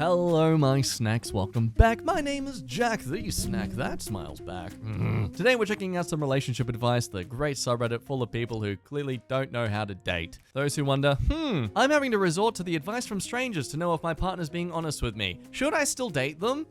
Hello, my snacks. Welcome back. My name is Jack, the snack that smiles back. Today, we're checking out some relationship advice, the great subreddit full of people who clearly don't know how to date. Those who wonder, I'm having to resort to the advice from strangers to know if my partner's being honest with me. Should I still date them?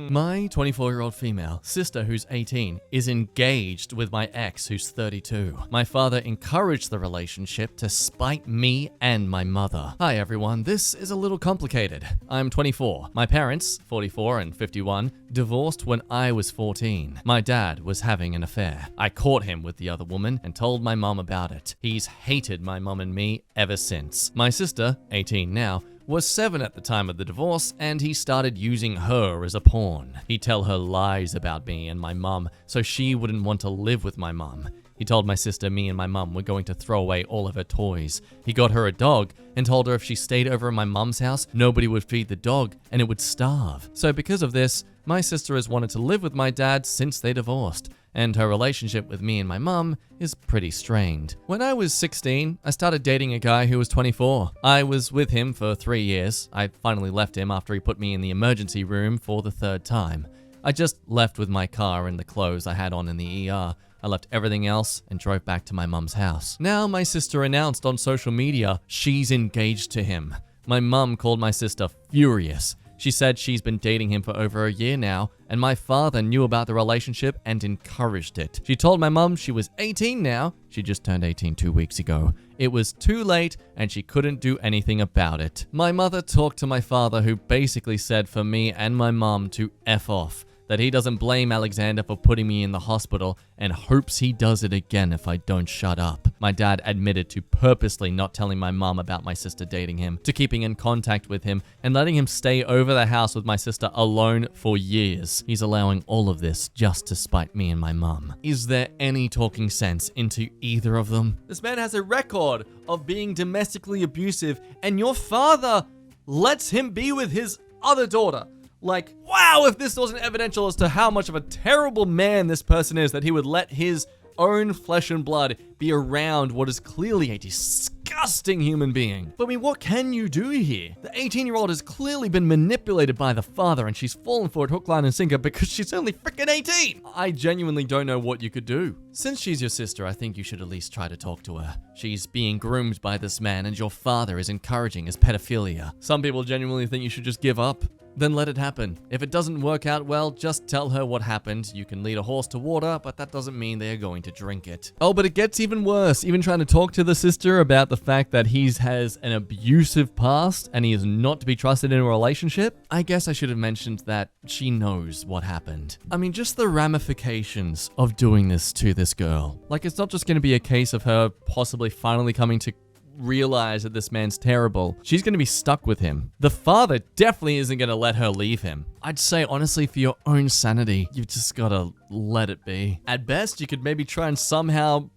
My 24-year-old female sister, who's 18, is engaged with my ex, who's 32. My father encouraged the relationship to spite me and my mother. Hi, everyone. This is a little complicated. I'm 24. My parents, 44 and 51, divorced when I was 14. My dad was having an affair. I caught him with the other woman and told my mom about it. He's hated my mom and me ever since. My sister, 18 now, was 7 at the time of the divorce, and he started using her as a pawn. He'd tell her lies about me and my mum so she wouldn't want to live with my mum. He told my sister me and my mum were going to throw away all of her toys. He got her a dog and told her if she stayed over at my mum's house, nobody would feed the dog and it would starve. So because of this, my sister has wanted to live with my dad since they divorced, and her relationship with me and my mum is pretty strained. When I was 16, I started dating a guy who was 24. I was with him for 3 years. I finally left him after he put me in the emergency room for the 3rd time. I just left with my car and the clothes I had on in the ER. I left everything else and drove back to my mum's house. Now my sister announced on social media she's engaged to him. My mum called my sister furious. She said she's been dating him for over a year now, and my father knew about the relationship and encouraged it. She told my mum she was 18 now. She just turned 18 2 weeks ago. It was too late, and she couldn't do anything about it. My mother talked to my father, who basically said for me and my mum to F off, that he doesn't blame Alexander for putting me in the hospital and hopes he does it again if I don't shut up. My dad admitted to purposely not telling my mom about my sister dating him, to keeping in contact with him and letting him stay over the house with my sister alone for years. He's allowing all of this just to spite me and my mom. Is there any talking sense into either of them? This man has a record of being domestically abusive, and your father lets him be with his other daughter. Like, wow, if this wasn't evidential as to how much of a terrible man this person is, that he would let his own flesh and blood be around what is clearly a disgusting human being. But I mean, what can you do here? The 18-year-old has clearly been manipulated by the father, and she's fallen for it hook, line, and sinker because she's only freaking 18. I genuinely don't know what you could do. Since she's your sister, I think you should at least try to talk to her. She's being groomed by this man, and your father is encouraging his pedophilia. Some people genuinely think you should just give up. Then let it happen. If it doesn't work out well, just tell her what happened. You can lead a horse to water, but that doesn't mean they are going to drink it. Oh, but it gets even worse. Even trying to talk to the sister about the fact that he has an abusive past and he is not to be trusted in a relationship. I guess I should have mentioned that she knows what happened. I mean, just the ramifications of doing this to this girl. Like, it's not just going to be a case of her possibly finally coming to realize that this man's terrible. She's going to be stuck with him. The father definitely isn't going to let her leave him. I'd say, honestly, for your own sanity, you've just got to let it be. At best, you could maybe try and somehow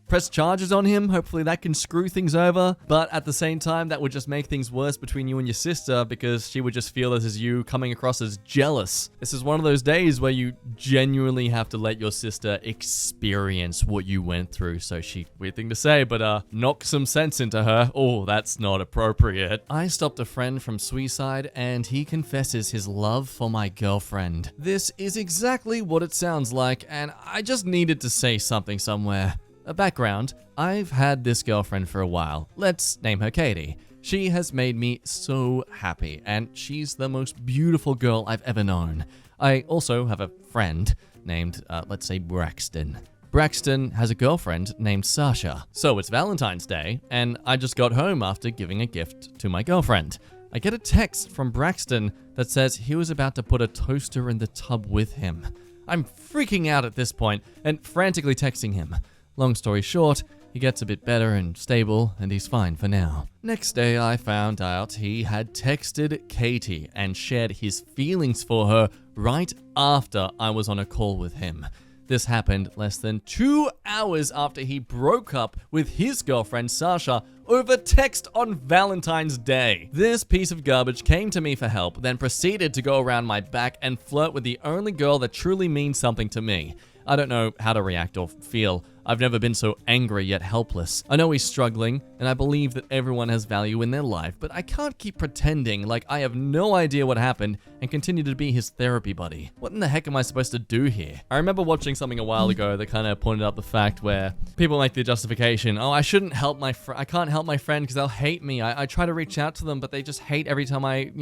press charges on him. Hopefully that can screw things over. But at the same time, that would just make things worse between you and your sister, because she would just feel this as you coming across as jealous. This is one of those days where you genuinely have to let your sister experience what you went through. So weird thing to say, but knock some sense into her. Oh, that's not appropriate. I stopped a friend from suicide, and he confesses his love for my girlfriend. This is exactly what it sounds like, and I just needed to say something somewhere. A background, I've had this girlfriend for a while. Let's name her Katie. She has made me so happy, and she's the most beautiful girl I've ever known. I also have a friend named, let's say, Braxton. Braxton has a girlfriend named Sasha. So it's Valentine's Day, and I just got home after giving a gift to my girlfriend. I get a text from Braxton that says he was about to put a toaster in the tub with him. I'm freaking out at this point and frantically texting him. Long story short, he gets a bit better and stable, and he's fine for now. Next day, I found out he had texted Katie and shared his feelings for her right after I was on a call with him. This happened less than 2 hours after he broke up with his girlfriend Sasha over text on Valentine's Day. This piece of garbage came to me for help, then proceeded to go around my back and flirt with the only girl that truly means something to me. I don't know how to react or feel. I've never been so angry yet helpless. I know he's struggling, and I believe that everyone has value in their life, but I can't keep pretending like I have no idea what happened and continue to be his therapy buddy. What in the heck am I supposed to do here? I remember watching something a while ago that kind of pointed out the fact where people make the justification, oh, I shouldn't help my friend. I can't help my friend because they'll hate me. I try to reach out to them, but they just hate every time I,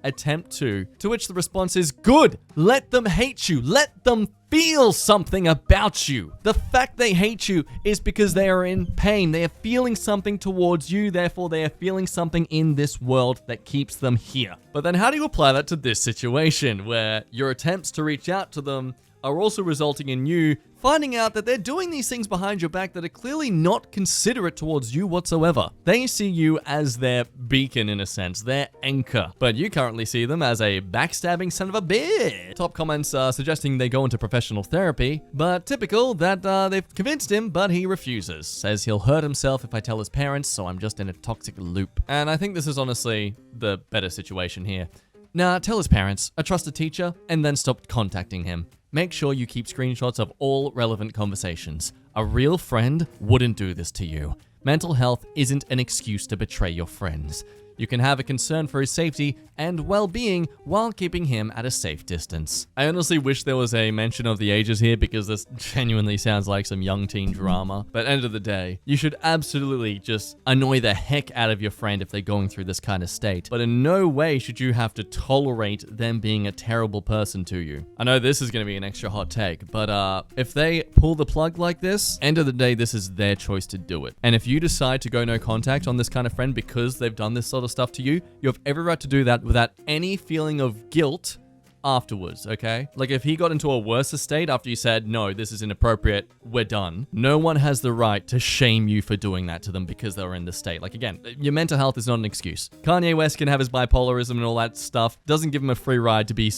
attempt to. To which the response is, good, let them hate you. Let them feel something about you. The fact they hate you is because they are in pain. They are feeling something towards you, therefore they are feeling something in this world that keeps them here. But then how do you apply that to this situation where your attempts to reach out to them are also resulting in you finding out that they're doing these things behind your back that are clearly not considerate towards you whatsoever. They see you as their beacon in a sense, their anchor, but you currently see them as a backstabbing son of a bitch. Top comments are suggesting they go into professional therapy, but typical that they've convinced him, but he refuses. Says he'll hurt himself if I tell his parents, so I'm just in a toxic loop. And I think this is honestly the better situation here. Nah, tell his parents, a trusted teacher, and then stop contacting him. Make sure you keep screenshots of all relevant conversations. A real friend wouldn't do this to you. Mental health isn't an excuse to betray your friends. You can have a concern for his safety and well-being while keeping him at a safe distance. I honestly wish there was a mention of the ages here because this genuinely sounds like some young teen drama. But end of the day, you should absolutely just annoy the heck out of your friend if they're going through this kind of state. But in no way should you have to tolerate them being a terrible person to you. I know this is going to be an extra hot take, but if they pull the plug like this, end of the day, this is their choice to do it. And if you decide to go no contact on this kind of friend because they've done this sort of stuff to you, you have every right to do that without any feeling of guilt afterwards, okay? Like if he got into a worse state after you said, no, this is inappropriate, we're done. No one has the right to shame you for doing that to them because they were in this state. Like again, your mental health is not an excuse. Kanye West can have his bipolarism and all that stuff. Doesn't give him a free ride to be,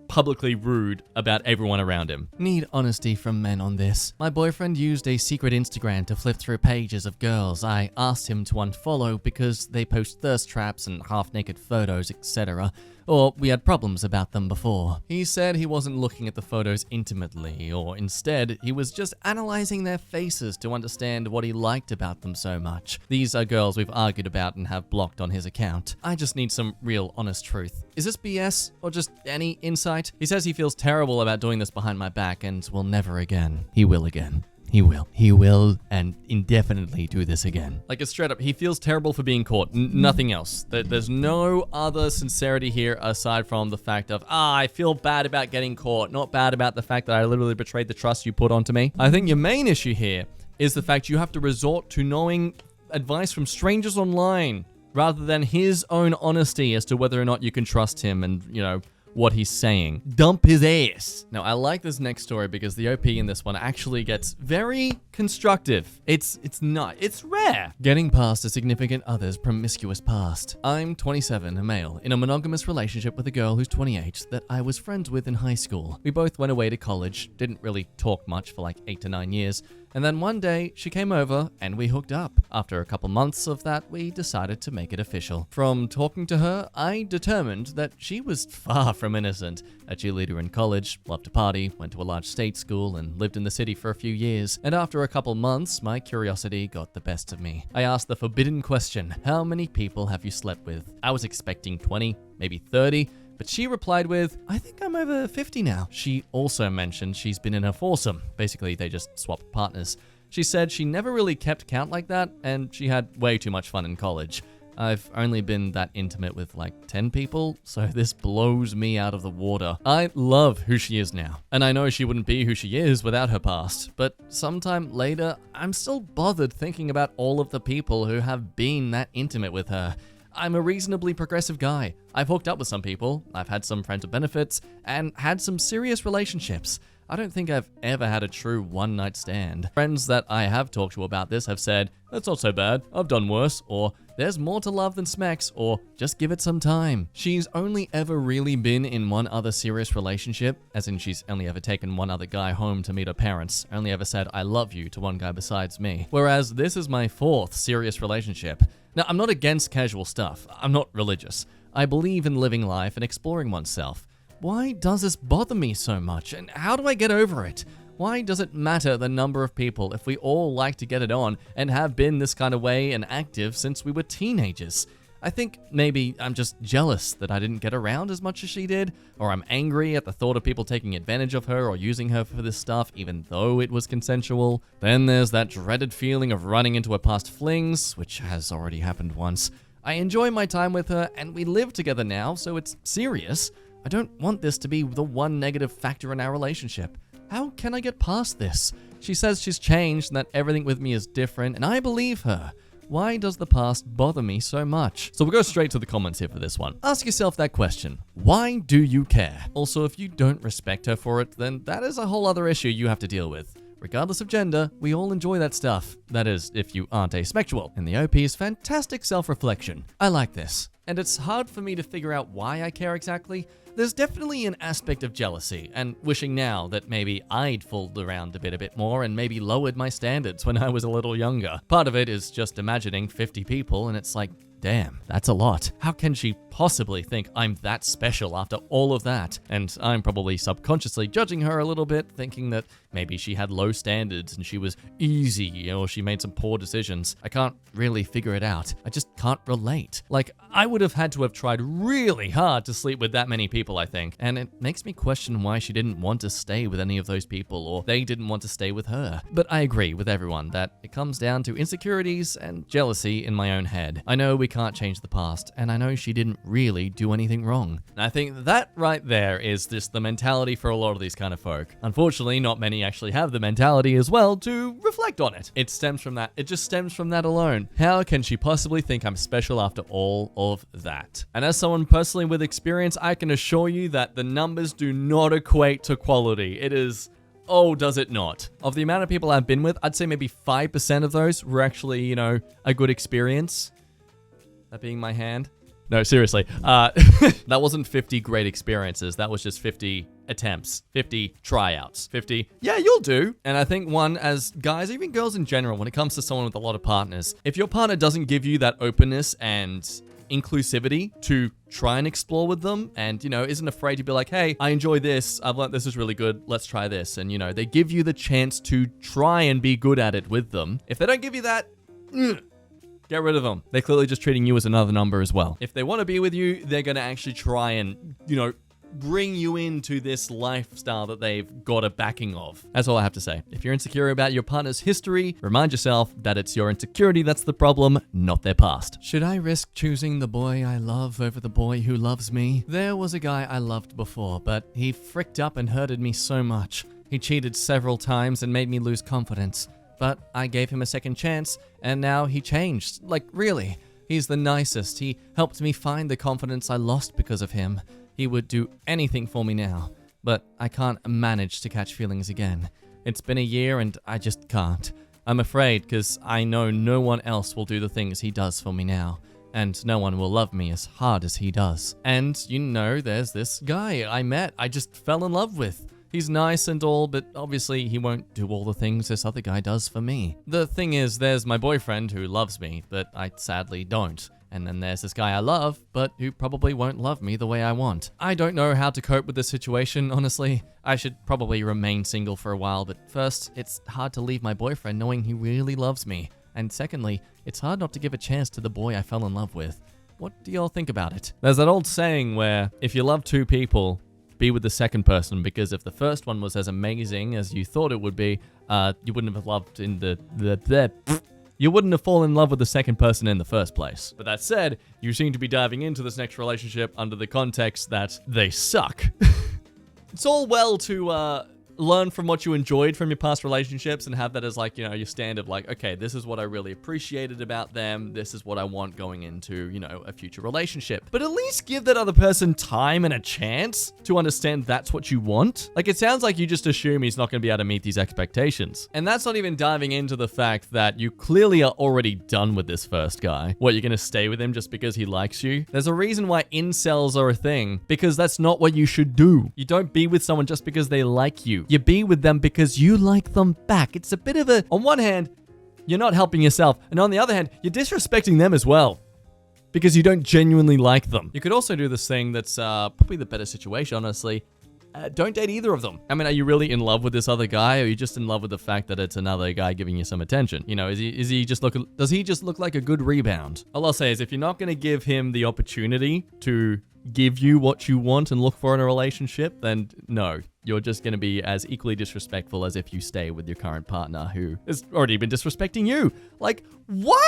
publicly rude about everyone around him. Need honesty from men on this. My boyfriend used a secret Instagram to flip through pages of girls I asked him to unfollow because they post thirst traps and half-naked photos, etc. Or we had problems about them before. He said he wasn't looking at the photos intimately, or instead, he was just analyzing their faces to understand what he liked about them so much. These are girls we've argued about and have blocked on his account. I just need some real honest truth. Is this BS or just any insight? He says he feels terrible about doing this behind my back and will never again. He will again. He will, and indefinitely do this again. Like, it's straight up, he feels terrible for being caught. Nothing else. There's no other sincerity here aside from the fact of, I feel bad about getting caught, not bad about the fact that I literally betrayed the trust you put onto me. I think your main issue here is the fact you have to resort to knowing advice from strangers online rather than his own honesty as to whether or not you can trust him and, what he's saying. Dump his ass. Now, I like this next story because the OP in this one actually gets very constructive. It's rare. Getting past a significant other's promiscuous past. I'm 27, a male, in a monogamous relationship with a girl who's 28 that I was friends with in high school. We both went away to college, didn't really talk much for like 8 to 9 years, and then one day, she came over and we hooked up. After a couple months of that, we decided to make it official. From talking to her, I determined that she was far from innocent. A cheerleader in college, loved to party, went to a large state school, and lived in the city for a few years. And after a couple months, my curiosity got the best of me. I asked the forbidden question, how many people have you slept with? I was expecting 20, maybe 30, but she replied with, I think I'm over 50 now. She also mentioned she's been in a foursome. Basically, they just swapped partners. She said she never really kept count like that, and she had way too much fun in college. I've only been that intimate with like 10 people, so this blows me out of the water. I love who she is now, and I know she wouldn't be who she is without her past, but sometime later, I'm still bothered thinking about all of the people who have been that intimate with her. I'm a reasonably progressive guy. I've hooked up with some people, I've had some friends with benefits, and had some serious relationships. I don't think I've ever had a true one-night stand. Friends that I have talked to about this have said, that's not so bad, I've done worse, or there's more to love than smacks, or just give it some time. She's only ever really been in one other serious relationship, as in she's only ever taken one other guy home to meet her parents, only ever said I love you to one guy besides me. Whereas this is my 4th serious relationship. Now, I'm not against casual stuff. I'm not religious. I believe in living life and exploring oneself. Why does this bother me so much, and how do I get over it? Why does it matter the number of people if we all like to get it on and have been this kind of way and active since we were teenagers? I think maybe I'm just jealous that I didn't get around as much as she did, or I'm angry at the thought of people taking advantage of her or using her for this stuff even though it was consensual. Then there's that dreaded feeling of running into her past flings, which has already happened once. I enjoy my time with her and we live together now, so it's serious. I don't want this to be the one negative factor in our relationship. How can I get past this? She says she's changed and that everything with me is different, and I believe her. Why does the past bother me so much? So we'll go straight to the comments here for this one. Ask yourself that question. Why do you care? Also, if you don't respect her for it, then that is a whole other issue you have to deal with. Regardless of gender, we all enjoy that stuff. That is, if you aren't asexual. And the OP's fantastic self-reflection. I like this. And it's hard for me to figure out why I care exactly. There's definitely an aspect of jealousy and wishing now that maybe I'd fooled around a bit more and maybe lowered my standards when I was a little younger. Part of it is just imagining 50 people and it's like, damn, that's a lot. How can she possibly think I'm that special after all of that? And I'm probably subconsciously judging her a little bit, thinking that maybe she had low standards and she was easy, or she made some poor decisions. I can't really figure it out. I just can't relate. Like, I would have had to have tried really hard to sleep with that many people, I think. And it makes me question why she didn't want to stay with any of those people, or they didn't want to stay with her. But I agree with everyone that it comes down to insecurities and jealousy in my own head. I know we can't change the past, and I know she didn't really do anything wrong. And I think that right there is just the mentality for a lot of these kind of folk. Unfortunately, not many actually have the mentality as well to reflect on it. It stems from that. It just stems from that alone. How can she possibly think I'm special after all of that? And as someone personally with experience, I can assure you that the numbers do not equate to quality. It is... oh, does it not? Of the amount of people I've been with, I'd say maybe 5% of those were actually, a good experience. That being my hand. No, seriously. That wasn't 50 great experiences. That was just 50 attempts, 50 tryouts, 50, yeah, you'll do. And I think one, as guys, even girls in general, when it comes to someone with a lot of partners, if your partner doesn't give you that openness and inclusivity to try and explore with them and, isn't afraid to be like, hey, I enjoy this. I've learned this is really good. Let's try this. And, they give you the chance to try and be good at it with them. If they don't give you that, get rid of them. They're clearly just treating you as another number as well. If they want to be with you, they're going to actually try and, bring you into this lifestyle that they've got a backing of. That's all I have to say. If you're insecure about your partner's history, remind yourself that it's your insecurity that's the problem, not their past. Should I risk choosing the boy I love over the boy who loves me? There was a guy I loved before, but he fricked up and hurted me so much. He cheated several times and made me lose confidence. But I gave him a second chance, and now he changed. Like, really. He's the nicest. He helped me find the confidence I lost because of him. He would do anything for me now, but I can't manage to catch feelings again. It's been a year and I just can't. I'm afraid because I know no one else will do the things he does for me now, and no one will love me as hard as he does. And, there's this guy I met, I just fell in love with. He's nice and all, but obviously he won't do all the things this other guy does for me. The thing is, there's my boyfriend who loves me, but I sadly don't. And then there's this guy I love, but who probably won't love me the way I want. I don't know how to cope with this situation, honestly. I should probably remain single for a while, but first, it's hard to leave my boyfriend knowing he really loves me. And secondly, it's hard not to give a chance to the boy I fell in love with. What do y'all think about it? There's that old saying where if you love two people, be with the second person, because if the first one was as amazing as you thought it would be, you wouldn't have loved you wouldn't have fallen in love with the second person in the first place. But that said, you seem to be diving into this next relationship under the context that they suck. It's all well to learn from what you enjoyed from your past relationships and have that as your standard, okay, this is what I really appreciated about them. This is what I want going into, a future relationship. But at least give that other person time and a chance to understand that's what you want. It sounds like you just assume he's not going to be able to meet these expectations. And that's not even diving into the fact that you clearly are already done with this first guy. What, you're going to stay with him just because he likes you? There's a reason why incels are a thing, because that's not what you should do. You don't be with someone just because they like you. You be with them because you like them back. It's a bit of a, on one hand, you're not helping yourself, and on the other hand, you're disrespecting them as well because you don't genuinely like them. You could also do this thing that's probably the better situation, honestly. don't date either of them. I mean, are you really in love with this other guy, or are you just in love with the fact that it's another guy giving you some attention? You know, does he just look like a good rebound? All I'll say is, if you're not going to give him the opportunity to give you what you want and look for in a relationship, then no. You're just going to be as equally disrespectful as if you stay with your current partner who has already been disrespecting you. Like, why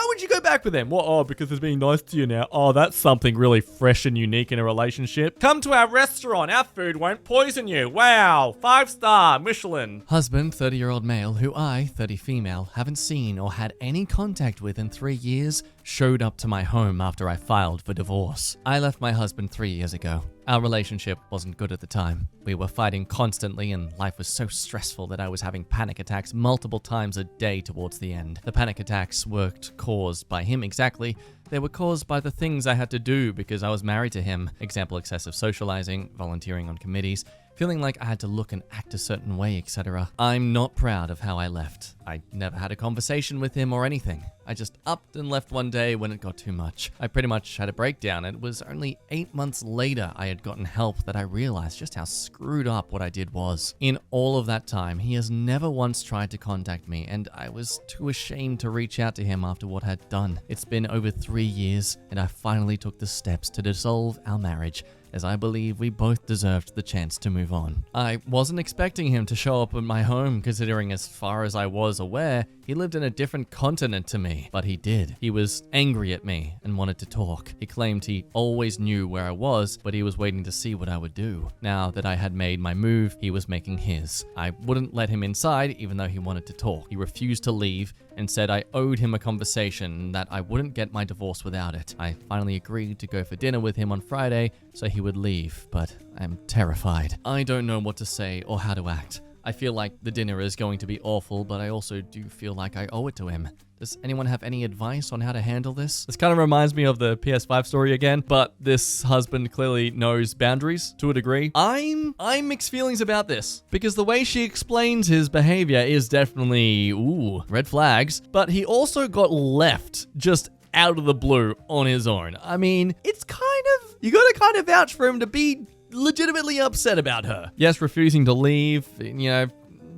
would you go back with them? Well, oh, because he's being nice to you now. Oh, that's something really fresh and unique in a relationship. Come to our restaurant. Our food won't poison you. Wow. 5-star Michelin. Husband, 30-year-old male, who I, 30 female, haven't seen or had any contact with in 3 years, showed up to my home after I filed for divorce. I left my husband 3 years ago. Our relationship wasn't good at the time. We were fighting constantly and life was so stressful that I was having panic attacks multiple times a day towards the end. The panic attacks weren't caused by him exactly. They were caused by the things I had to do because I was married to him. Example, excessive socializing, volunteering on committees, feeling like I had to look and act a certain way, etc. I'm not proud of how I left. I never had a conversation with him or anything. I just upped and left one day when it got too much. I pretty much had a breakdown, and it was only 8 months later I had gotten help that I realized just how screwed up what I did was. In all of that time, he has never once tried to contact me, and I was too ashamed to reach out to him after what I'd done. It's been over 3 years, and I finally took the steps to dissolve our marriage, as I believe we both deserved the chance to move on. I wasn't expecting him to show up at my home, considering as far as I was aware, he lived in a different continent to me, but he did. He was angry at me and wanted to talk. He claimed he always knew where I was, but he was waiting to see what I would do. Now that I had made my move, he was making his. I wouldn't let him inside, even though he wanted to talk. He refused to leave and said I owed him a conversation and that I wouldn't get my divorce without it. I finally agreed to go for dinner with him on Friday so he would leave, but I'm terrified. I don't know what to say or how to act. I feel like the dinner is going to be awful, but I also do feel like I owe it to him. Does anyone have any advice on how to handle this? This kind of reminds me of the PS5 story again, but this husband clearly knows boundaries to a degree. I'm mixed feelings about this because the way she explains his behavior is definitely, red flags, but he also got left just out of the blue on his own. I mean, it's you gotta kind of vouch for him to be legitimately upset about her. Yes, refusing to leave,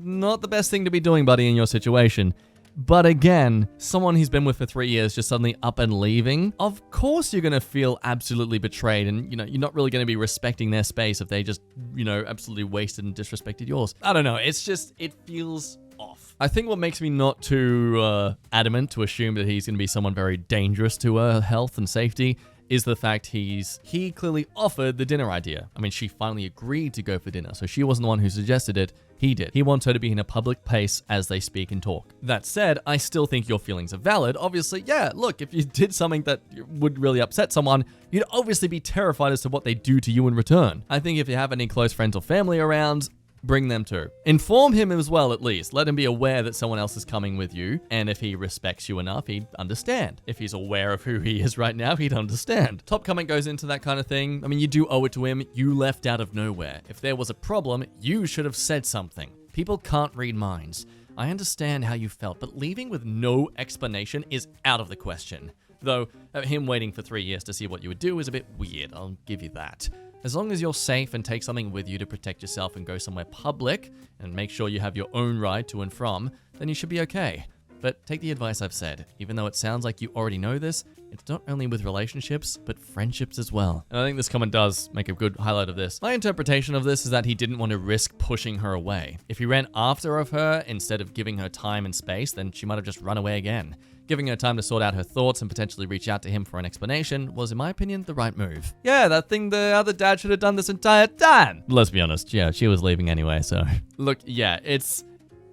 not the best thing to be doing, buddy, in your situation. But again, someone he's been with for 3 years just suddenly up and leaving, of course you're going to feel absolutely betrayed and, you're not really going to be respecting their space if they just, absolutely wasted and disrespected yours. I don't know. It's just, it feels off. I think what makes me not too adamant to assume that he's going to be someone very dangerous to her health and safety is the fact he clearly offered the dinner idea. I mean, she finally agreed to go for dinner, so she wasn't the one who suggested it. He did. He wants her to be in a public place as they speak and talk. That said, I still think your feelings are valid. Obviously, yeah, look, if you did something that would really upset someone, you'd obviously be terrified as to what they do to you in return. I think if you have any close friends or family around, bring them too. Inform him as well, at least. Let him be aware that someone else is coming with you, and if he respects you enough, he'd understand. If he's aware of who he is right now, he'd understand. Top comment goes into that kind of thing. I mean, you do owe it to him. You left out of nowhere. If there was a problem, you should have said something. People can't read minds. I understand how you felt, but leaving with no explanation is out of the question. Though, him waiting for 3 years to see what you would do is a bit weird, I'll give you that. As long as you're safe and take something with you to protect yourself and go somewhere public and make sure you have your own ride to and from, then you should be okay. But take the advice I've said. Even though it sounds like you already know this, it's not only with relationships, but friendships as well. And I think this comment does make a good highlight of this. My interpretation of this is that he didn't want to risk pushing her away. If he ran after of her instead of giving her time and space, then she might have just run away again. Giving her time to sort out her thoughts and potentially reach out to him for an explanation was, in my opinion, the right move. Yeah, that thing the other dad should have done this entire time. Let's be honest, yeah, she was leaving anyway, so. Look, yeah, it's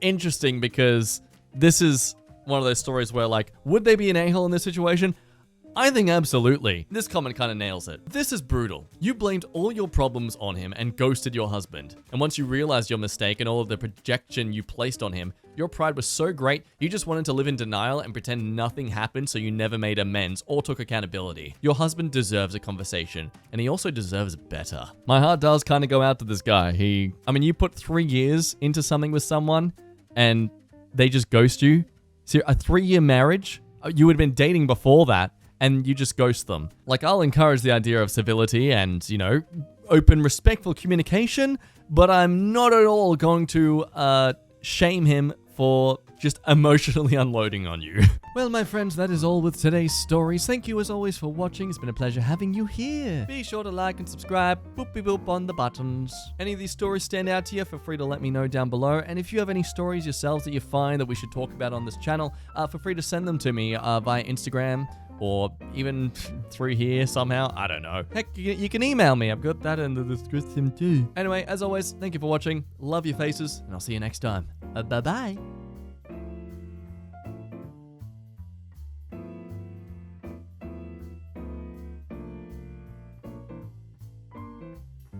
interesting because this is one of those stories where, like, would they be an a-hole in this situation? I think absolutely. This comment kind of nails it. This is brutal. You blamed all your problems on him and ghosted your husband. And once you realized your mistake and all of the projection you placed on him, your pride was so great, you just wanted to live in denial and pretend nothing happened so you never made amends or took accountability. Your husband deserves a conversation, and he also deserves better. My heart does kind of go out to this guy. You put 3 years into something with someone, and they just ghost you. So a 3-year marriage, you had been dating before that, and you just ghost them. Like, I'll encourage the idea of civility and, open, respectful communication, but I'm not at all going to shame him for just emotionally unloading on you. Well, my friends, that is all with today's stories. Thank you as always for watching. It's been a pleasure having you here. Be sure to like and subscribe. Boopy boop on the buttons. Any of these stories stand out to you, feel free to let me know down below. And if you have any stories yourselves that you find that we should talk about on this channel, feel free to send them to me via Instagram or even through here somehow. I don't know. Heck, you can email me. I've got that in the description too. Anyway, as always, thank you for watching. Love your faces, and I'll see you next time. Bye-bye.